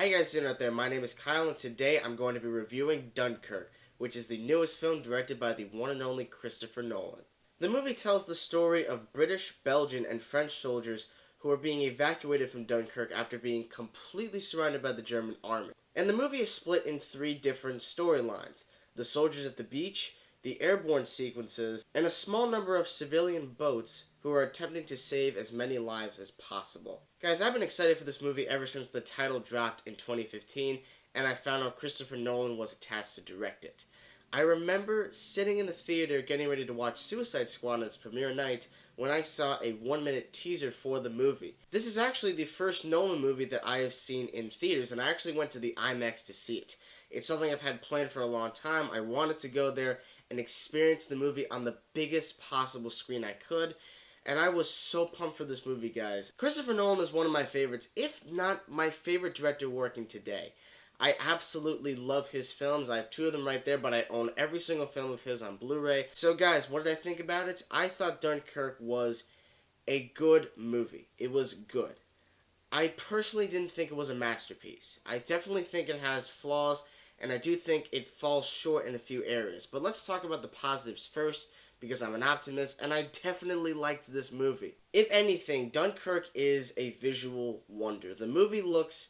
How you guys doing out there? My name is Kyle, and today I'm going to be reviewing Dunkirk, which is the newest film directed by the one and only Christopher Nolan. The movie tells the story of British, Belgian, and French soldiers who are being evacuated from Dunkirk after being completely surrounded by the German army. And the movie is split in three different storylines: the soldiers at the beach, the airborne sequences, and a small number of civilian boats who are attempting to save as many lives as possible. Guys, I've been excited for this movie ever since the title dropped in 2015, and I found out Christopher Nolan was attached to direct it. I remember sitting in the theater getting ready to watch Suicide Squad on its premiere night when I saw a 1-minute teaser for the movie. This is actually the first Nolan movie that I have seen in theaters, and I actually went to the IMAX to see it. It's something I've had planned for a long time. I wanted to go there and experience the movie on the biggest possible screen I could, and I was so pumped for this movie, guys. Christopher Nolan is one of my favorites, if not my favorite director working today. I absolutely love his films. I have two of them right there, but I own every single film of his on Blu-ray. So guys, what did I think about it? I thought Dunkirk was a good movie. It was good. I personally didn't think it was a masterpiece. I definitely think it has flaws, and I do think it falls short in a few areas. But let's talk about the positives first, because I'm an optimist, and I definitely liked this movie. If anything, Dunkirk is a visual wonder. The movie looks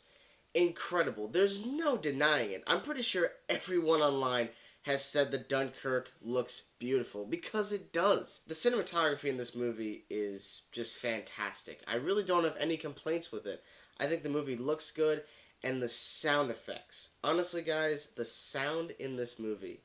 incredible. There's no denying it. I'm pretty sure everyone online has said that Dunkirk looks beautiful, because it does. The cinematography in this movie is just fantastic. I really don't have any complaints with it. I think the movie looks good, and the sound effects. Honestly, guys, the sound in this movie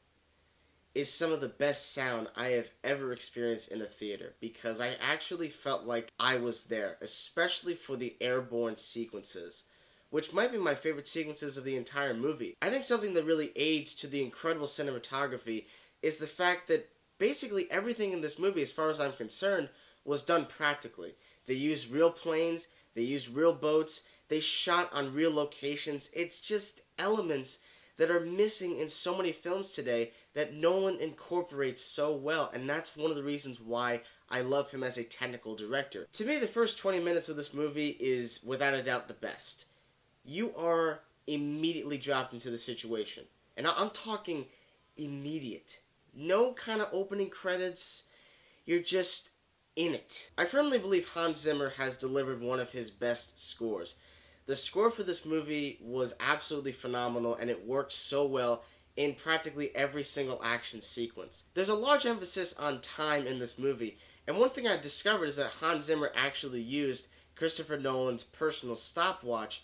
is some of the best sound I have ever experienced in a theater, because I actually felt like I was there, especially for the airborne sequences, which might be my favorite sequences of the entire movie. I think something that really aids to the incredible cinematography is the fact that basically everything in this movie, as far as I'm concerned, was done practically. They used real planes, they used real boats, they shot on real locations. It's just elements that are missing in so many films today that Nolan incorporates so well, and that's one of the reasons why I love him as a technical director. To me, the first 20 minutes of this movie is without a doubt the best. You are immediately dropped into the situation, and I'm talking immediate. No kind of opening credits, you're just in it. I firmly believe Hans Zimmer has delivered one of his best scores. The score for this movie was absolutely phenomenal, and it worked so well in practically every single action sequence. There's a large emphasis on time in this movie, and one thing I discovered is that Hans Zimmer actually used Christopher Nolan's personal stopwatch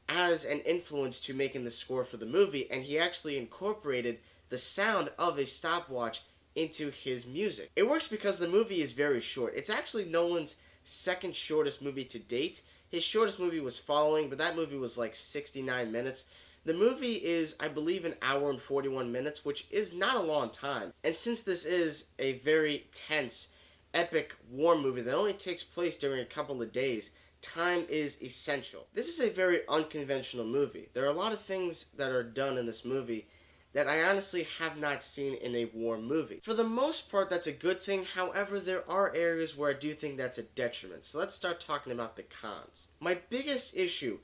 as an influence to making the score for the movie, and he actually incorporated the sound of a stopwatch into his music. It works because the movie is very short. It's actually Nolan's second shortest movie to date. His shortest movie was Following, but that movie was like 69 minutes. The movie is, I believe, an hour and 41 minutes, which is not a long time. And since this is a very tense, epic war movie that only takes place during a couple of days, time is essential. This is a very unconventional movie. There are a lot of things that are done in this movie that I honestly have not seen in a war movie. For the most part, that's a good thing. However, there are areas where I do think that's a detriment. So let's start talking about the cons. My biggest issue,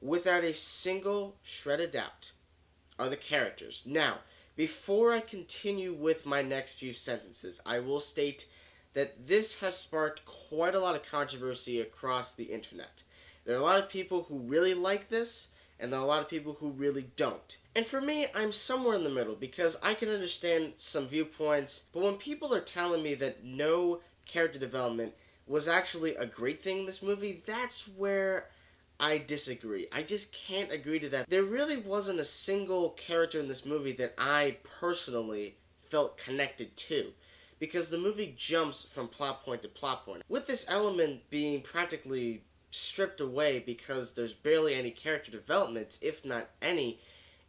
without a single shred of doubt, are the characters. Now, before I continue with my next few sentences, I will state that this has sparked quite a lot of controversy across the internet. There are a lot of people who really like this, and there are a lot of people who really don't. And for me, I'm somewhere in the middle, because I can understand some viewpoints, but when people are telling me that no character development was actually a great thing in this movie, that's where I disagree. I just can't agree to that. There really wasn't a single character in this movie that I personally felt connected to, because the movie jumps from plot point to plot point. With this element being practically stripped away because there's barely any character development, if not any,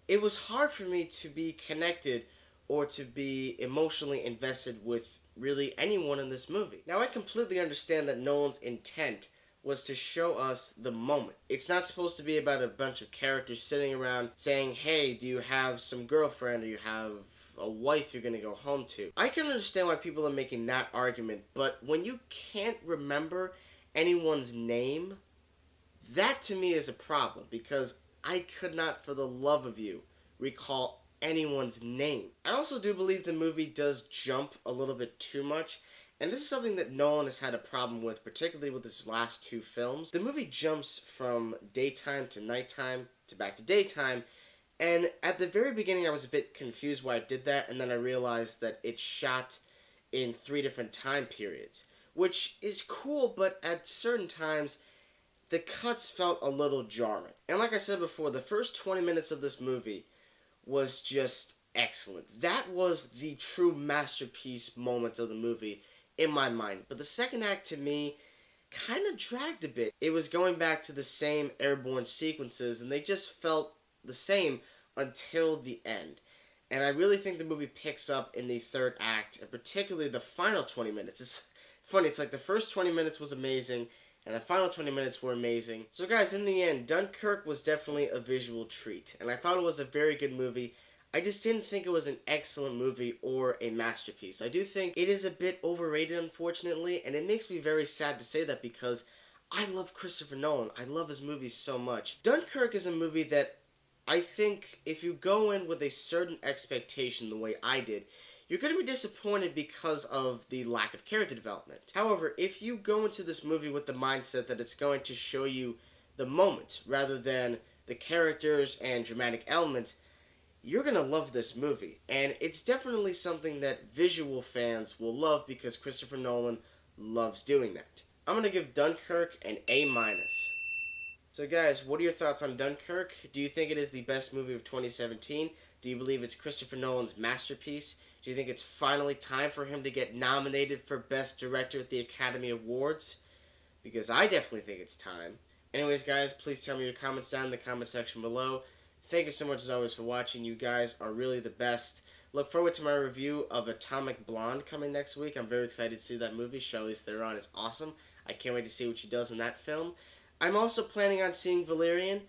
it was hard for me to be connected or to be emotionally invested with really anyone in this movie. Now, I completely understand that Nolan's intent was to show us the moment. It's not supposed to be about a bunch of characters sitting around saying, hey, do you have some girlfriend, or you have a wife you're going to go home to. I can understand why people are making that argument, but when you can't remember anyone's name, that to me is a problem, because I could not, for the love of you, recall anyone's name. I also do believe the movie does jump a little bit too much, and this is something that Nolan has had a problem with, particularly with his last two films. The movie jumps from daytime to nighttime to back to daytime, and at the very beginning I was a bit confused why it did that, and then I realized that it shot in 3 different time periods, which is cool, but at certain times the cuts felt a little jarring. And like I said before, the first 20 minutes of this movie was just excellent. That was the true masterpiece moment of the movie in my mind. But the second act to me kind of dragged a bit. It was going back to the same airborne sequences, and they just felt the same until the end. And I really think the movie picks up in the third act, and particularly the final 20 minutes. It's funny, it's like the first 20 minutes was amazing, and the final 20 minutes were amazing. So guys, in the end, Dunkirk was definitely a visual treat, and I thought it was a very good movie. I just didn't think it was an excellent movie or a masterpiece. I do think it is a bit overrated, unfortunately, and it makes me very sad to say that because I love Christopher Nolan. I love his movies so much. Dunkirk is a movie that I think if you go in with a certain expectation the way I did, you're going to be disappointed because of the lack of character development. However, if you go into this movie with the mindset that it's going to show you the moment rather than the characters and dramatic elements, you're going to love this movie. And it's definitely something that visual fans will love because Christopher Nolan loves doing that. I'm going to give Dunkirk an A-. So guys, what are your thoughts on Dunkirk? Do you think it is the best movie of 2017? Do you believe it's Christopher Nolan's masterpiece? Do you think it's finally time for him to get nominated for Best Director at the Academy Awards? Because I definitely think it's time. Anyways guys, please tell me your comments down in the comment section below. Thank you so much as always for watching. You guys are really the best. Look forward to my review of Atomic Blonde coming next week. I'm very excited to see that movie. Charlize Theron is awesome. I can't wait to see what she does in that film. I'm also planning on seeing Valerian.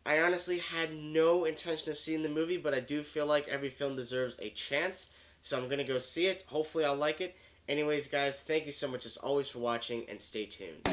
I honestly had no intention of seeing the movie, but I do feel like every film deserves a chance. So I'm going to go see it. Hopefully I'll like it. Anyways, guys, thank you so much as always for watching, and stay tuned.